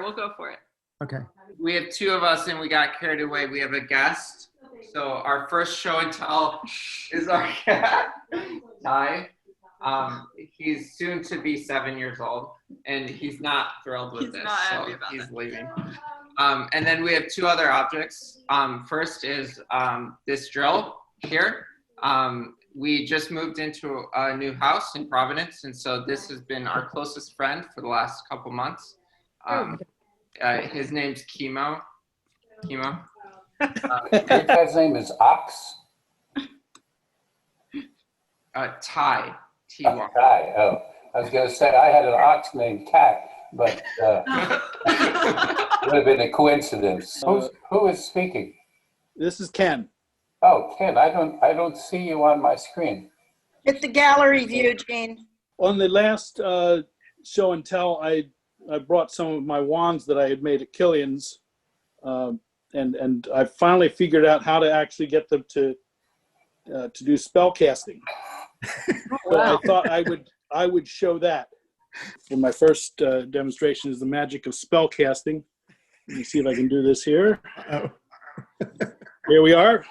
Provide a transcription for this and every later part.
Sure, we'll go for it. Okay. We have two of us and we got carried away. We have a guest. So our first show and tell is our cat, Ty. He's soon to be 7 years old and he's not thrilled with this. So he's leaving. And then we have two other objects. First is this drill here. We just moved into a new house in Providence, and so this has been our closest friend for the last couple months. His name's Chemo. Chemo. Your cat's name is Ox? Ty. T-Y. Ty. Oh, I was going to say I had an ox named Cat, but it would have been a coincidence. Who is speaking? This is Ken. Oh, Ken, I don't see you on my screen. Hit the gallery view, Gene. On the last show and tell, I brought some of my wands that I had made at Killian's, and I finally figured out how to actually get them to do spell casting. So I thought I would show that. And my first demonstration is the magic of spell casting. Let me see if I can do this here. Here we are.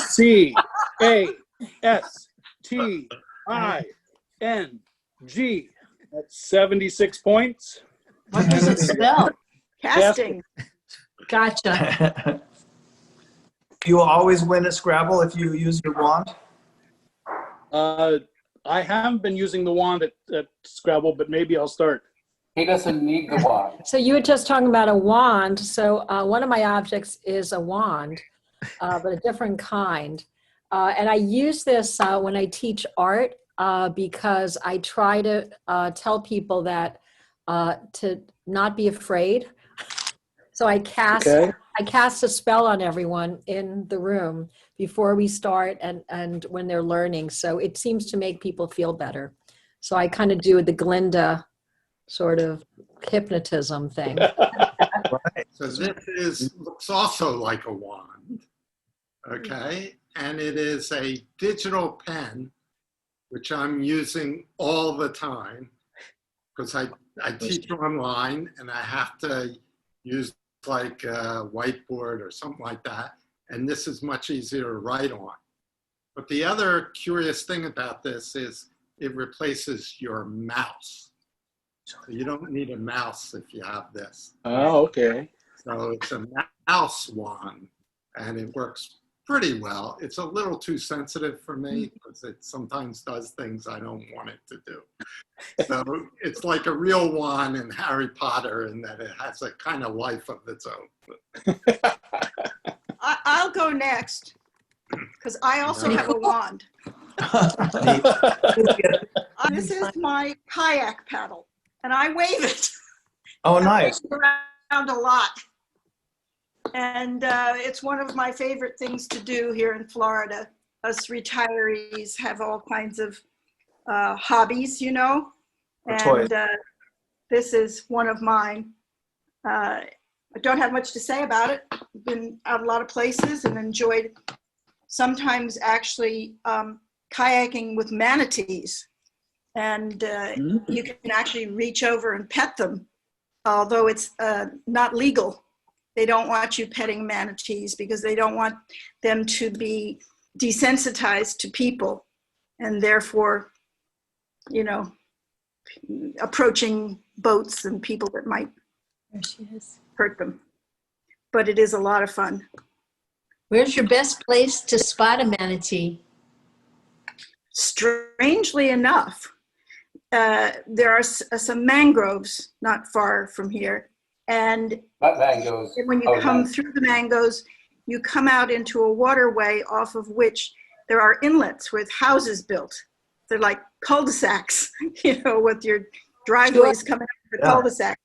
C-A-S-T-I-N-G. That's 76 points. What does it spell? Casting. Gotcha. You will always win at Scrabble if you use your wand? I haven't been using the wand at Scrabble, but maybe I'll start. He doesn't need the wand. So you were just talking about a wand. So one of my objects is a wand, but a different kind. And I use this when I teach art because I try to tell people that to not be afraid. So I cast a spell on everyone in the room before we start and when they're learning. So it seems to make people feel better. So I kind of do the Glinda sort of hypnotism thing. Right. So this looks also like a wand, okay? And it is a digital pen, which I'm using all the time because I teach online and I have to use like a whiteboard or something like that. And this is much easier to write on. But the other curious thing about this is it replaces your mouse. So you don't need a mouse if you have this. Oh, okay. So it's a mouse wand and it works pretty well. It's a little too sensitive for me because it sometimes does things I don't want it to do. So it's like a real wand in Harry Potter in that it has a kind of life of its own. I'll go next because I also have a wand. This is my kayak paddle and I wave it. Oh, nice. I wave it around a lot. And it's one of my favorite things to do here in Florida. Us retirees have all kinds of hobbies, you know, and this is one of mine. I don't have much to say about it. I've been out a lot of places and enjoyed sometimes actually kayaking with manatees. And you can actually reach over and pet them, although it's not legal. They don't want you petting manatees because they don't want them to be desensitized to people and therefore, you know, approaching boats and people that might hurt them. But it is a lot of fun. Where's your best place to spot a manatee? Strangely enough, there are some mangroves not far from here. And mangoes. when you come through the mangoes, you come out into a waterway off of which there are inlets with houses built. They're like cul-de-sacs, you know, with your driveways coming out of the cul-de-sac.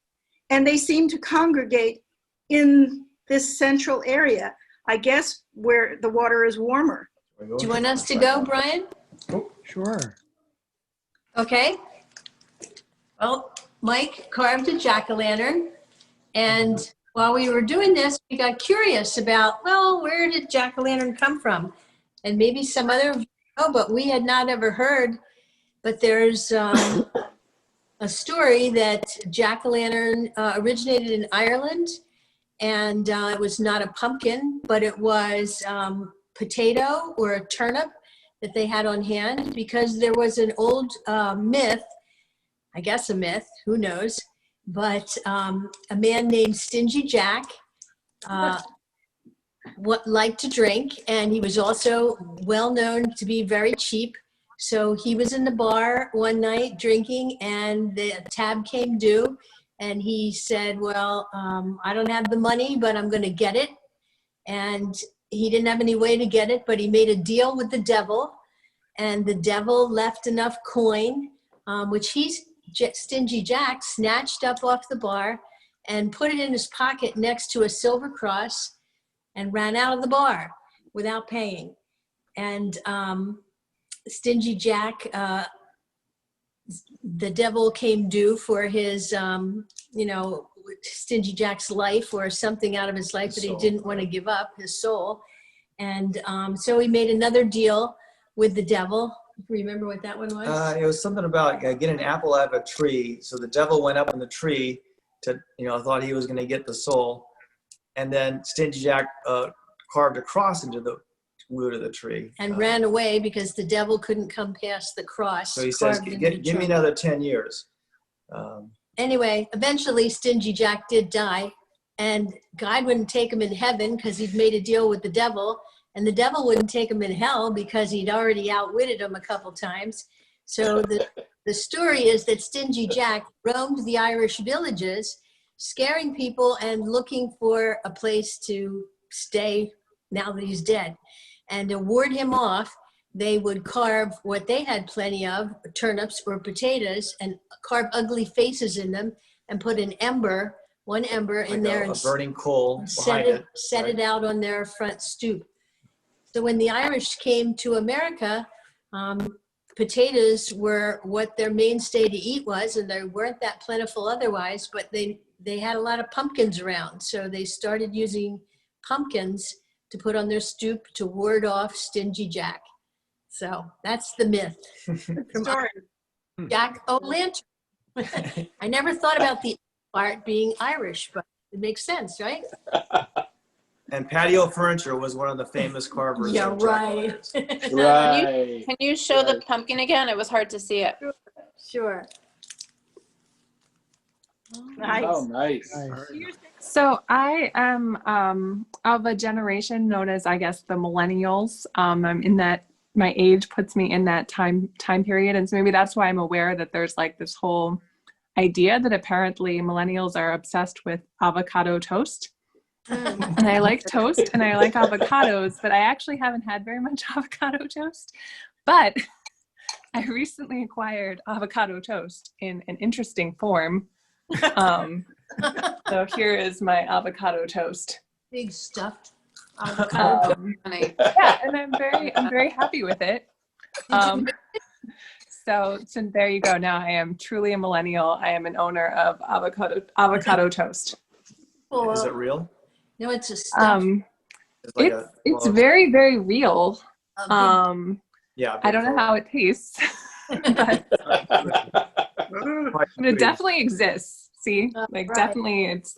And they seem to congregate in this central area, I guess, where the water is warmer. Do you want us to go, Brian? Oh, sure. Okay. Well, Mike carved a jack-o'-lantern. And while we were doing this, we got curious about, well, where did jack-o'-lantern come from? And maybe some other, but we had not ever heard. But there's a story that jack-o'-lantern originated in Ireland, and it was not a pumpkin, but it was potato or a turnip that they had on hand, because there was an old myth, I guess a myth, who knows, but a man named Stingy Jack liked to drink, and he was also well known to be very cheap. So he was in the bar one night drinking, and the tab came due, and he said, well, I don't have the money, but I'm going to get it. And he didn't have any way to get it, but he made a deal with the devil, and the devil left enough coin, which Stingy Jack snatched up off the bar and put it in his pocket next to a silver cross and ran out of the bar without paying. And Stingy Jack, the devil came due for his, Stingy Jack's life, or something out of his life that he didn't want to give up, his soul. And so he made another deal with the devil. Remember what that one was? It was something about getting an apple out of a tree. So the devil went up in the tree to, thought he was going to get the soul. And then Stingy Jack carved a cross into the wood of the tree. And ran away because the devil couldn't come past the cross. So he says, give me another 10 years. Anyway, eventually Stingy Jack did die, and God wouldn't take him in heaven because he'd made a deal with the devil, and the devil wouldn't take him in hell because he'd already outwitted him a couple times. So the story is that Stingy Jack roamed the Irish villages, scaring people and looking for a place to stay now that he's dead. And to ward him off, they would carve what they had plenty of, turnips or potatoes, and carve ugly faces in them and put one ember in there, a and burning coal set it out on their front stoop. So when the Irish came to America, potatoes were what their mainstay to eat was, and they weren't that plentiful otherwise, but they had a lot of pumpkins around. So they started using pumpkins to put on their stoop to ward off Stingy Jack. So that's the myth. Story. Jack-o'-lantern. I never thought about the part being Irish, but it makes sense, right? And Patio Furniture was one of the famous carvers. Yeah, of right. jack-o'-lanterns. Right. Can you show the pumpkin again? It was hard to see it. Sure. Nice. Oh, nice. So I am of a generation known as, I guess, the millennials. I'm in that, my age puts me in that time period. And so maybe that's why I'm aware that there's like this whole idea that apparently millennials are obsessed with avocado toast. And I like toast and I like avocados, but I actually haven't had very much avocado toast. But I recently acquired avocado toast in an interesting form. So here is my avocado toast. Big stuffed avocado. Funny. Yeah, and I'm very happy with it. So there you go. Now I am truly a millennial. I am an owner of avocado toast. Cool. Is it real? No, it's a stuff. It's very, very real. Yeah. I don't know how it tastes, but it definitely exists. See, like Right. definitely it's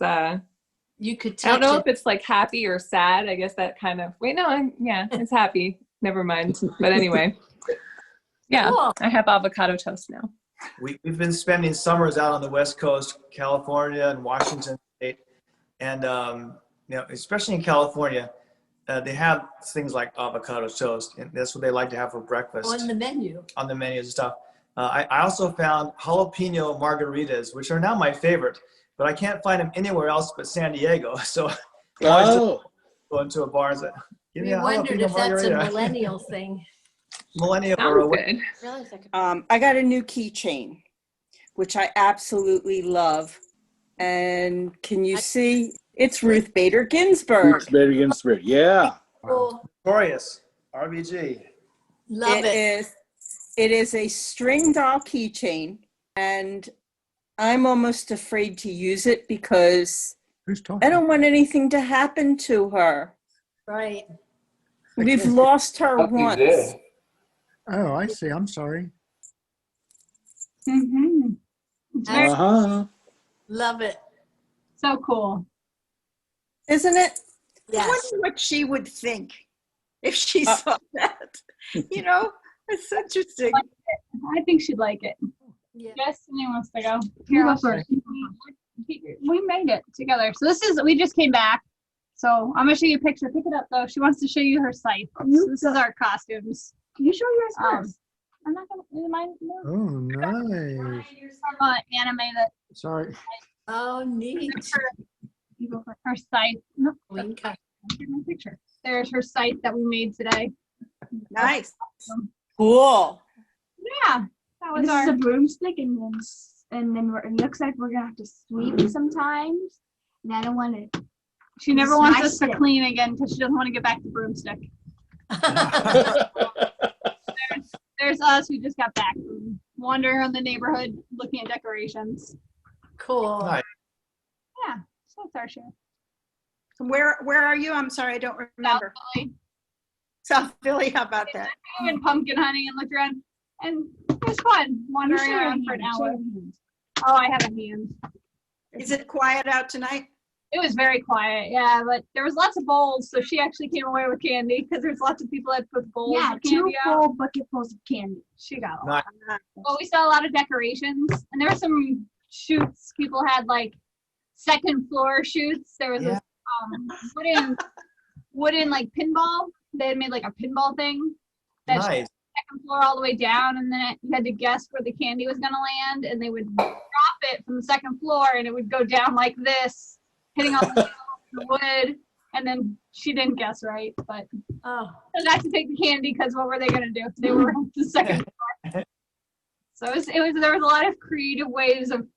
You could I don't touch know it. if it's like happy or sad. I guess that kind of it's happy. Never mind. But anyway. Yeah, Cool. I have avocado toast now. We've been spending summers out on the West Coast, California and Washington State. And, especially in California, they have things like avocado toast. And that's what they like to have for breakfast On the menu. on the menus and stuff. I also found jalapeno margaritas, which are now my favorite, but I can't find them anywhere else but San Diego. So I always just go into a bar and say, give me We a wondered jalapeno if that's a margarita. millennial thing. Millennial Sounds or a good. I got a new keychain, which I absolutely love. And can you see? It's Ruth Bader Ginsburg. Ruth Bader Ginsburg. Yeah. Cool. Victorious, RBG. Love it. It is a string doll keychain, and I'm almost afraid to use it because I don't want anything to happen to her. Right. We've lost her Hope you once. Oh, I see. I'm sorry. Mm-hmm. Uh-huh. Love it. So cool. Isn't it? I Yes. wonder what she would think if she saw that. You know, it's interesting. I think she'd like it. Yeah. Destiny wants to go. You Here, go I'll show first. you. We made it together. So we just came back. So I'm gonna show you a picture. Pick it up though. She wants to show you her site. So this is our costumes. Can you show yours first? I'm not gonna. Mine. No. Oh, nice. From an anime that. Sorry. Oh, neat. You go for her site. No, Queen cut. here's my picture. There's her site that we made today. Nice. Cool. Yeah, that was This our. is a broomstick, and then it looks like we're gonna have to sweep sometimes. And I don't want to. She never wants us to Nice. clean again because she doesn't want to get back to broomstick. There's us who just got back from wandering around the neighborhood looking at decorations. Cool. Nice. Yeah, so that's our share. Where are you? I'm sorry, I don't remember. South Philly, how about that? We went pumpkin hunting and looked around, and it was fun wandering around for an hour. Oh, I have a hand. Is it quiet out tonight? It was very quiet, yeah, but there was lots of bowls, so she actually came away with candy because there's lots of people that put bowls Yeah, of 2 candy out. full bucketfuls of candy. She got a Nice. lot. Well, we saw a lot of decorations, and there were some shoots. People had like second floor shoots. There was Yeah. this wooden like pinball. They had made like a pinball thing that shot Nice. the second floor all the way down, and then you had to guess where the candy was gonna land, and they would drop it from the second floor, and it would go down like this, hitting all the wood. And then she didn't guess right, but Oh, I got to take the candy because what were they gonna do? They were on the second floor. So it was there was a lot of creative ways of.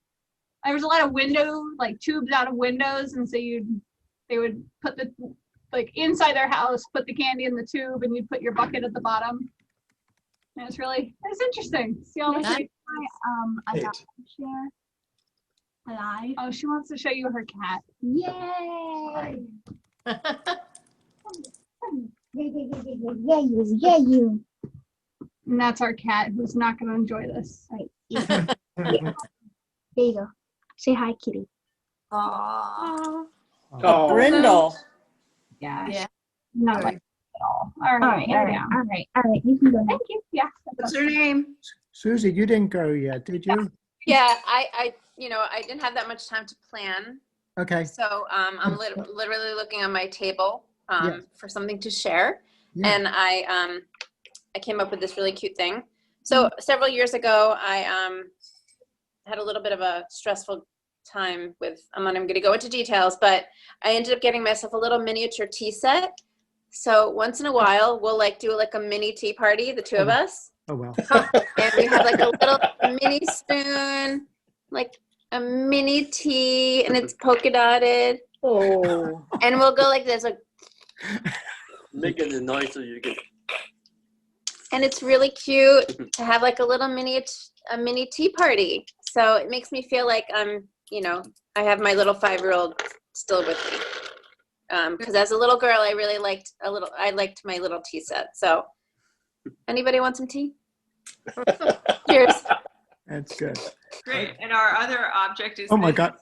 There was a lot of window like tubes out of windows, and so they would put the like inside their house, put the candy in the tube, and you'd put your bucket at the bottom. And it was interesting. See all the Nice. shapes. Adopt share alive. Oh, she wants to show you her cat. Yay! Yeah, you. And that's our cat who's not going to enjoy this. Right. There you go. Say hi, kitty. Aw. Oh. Brindle. Yeah. Yeah. Not like at all. All right. All right. You can go now. Thank you. Yeah. What's her name? Susie, you didn't go yet, did you? Yeah, I didn't have that much time to plan. Okay. So I'm literally looking on my table Yeah. for something to share. Yeah. And I came up with this really cute thing. So several years ago, I had a little bit of a stressful time with, I'm not even going to go into details, but I ended up getting myself a little miniature tea set. So once in a while, we'll do a mini tea party, the two of us. Oh, well. And we have a little mini spoon, like a mini tea, and it's polka dotted. Oh. And we'll go like this, Making the noise so you can. and it's really cute to have a little mini tea party. So it makes me feel like I'm, I have my little 5-year-old still with me. Because as a little girl, I really liked my little tea set. So anybody want some tea? Cheers. That's good. Great. And our other object is. Oh, my this- God.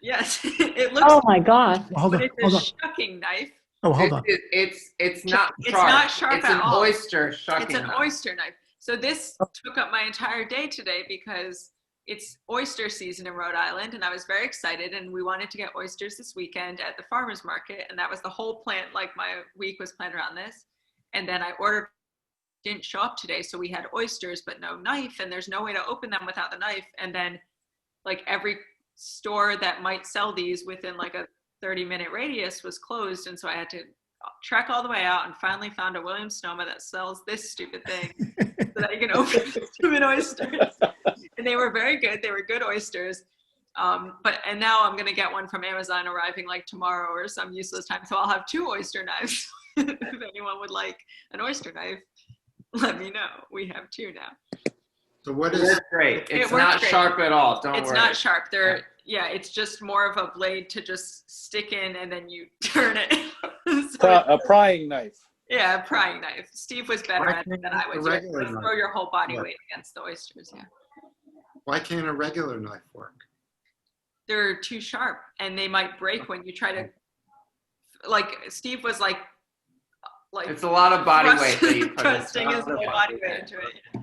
Yes, it looks. Oh my God. Hold But on. it's Hold a on. shucking knife. Oh, hold on. It's not It's sharp. not sharp It's at an all. oyster shucking It's an knife. oyster knife. So this took up my entire day today because it's oyster season in Rhode Island, and I was very excited. And we wanted to get oysters this weekend at the farmers market, and that was the whole plan. My week was planned around this. And then I ordered. Didn't show up today, so we had oysters but no knife, and there's no way to open them without the knife. And then every store that might sell these within a 30-minute radius was closed, and so I had to trek all the way out and finally found a Williams Sonoma that sells this stupid thing so that you can open stupid oysters. And they were very good. They were good oysters. And now I'm gonna get one from Amazon arriving tomorrow or some useless time, so I'll have 2 oyster knives. If anyone would like an oyster knife, let me know. We have 2 now. So what It is works great. It It's works not great. sharp at all. Don't It's worry. not sharp. It's just more of a blade to just stick in and then you turn it. A prying knife. Yeah, a prying knife. Steve was better Why at it can't than you I use was. a You regular throw knife? your whole body Yeah. weight against the oysters. Yeah. Why can't a regular knife work? They're too sharp and they might break when you try to, like Steve was like It's a lot of body weight that you put thrusting his into whole it. body weight into it.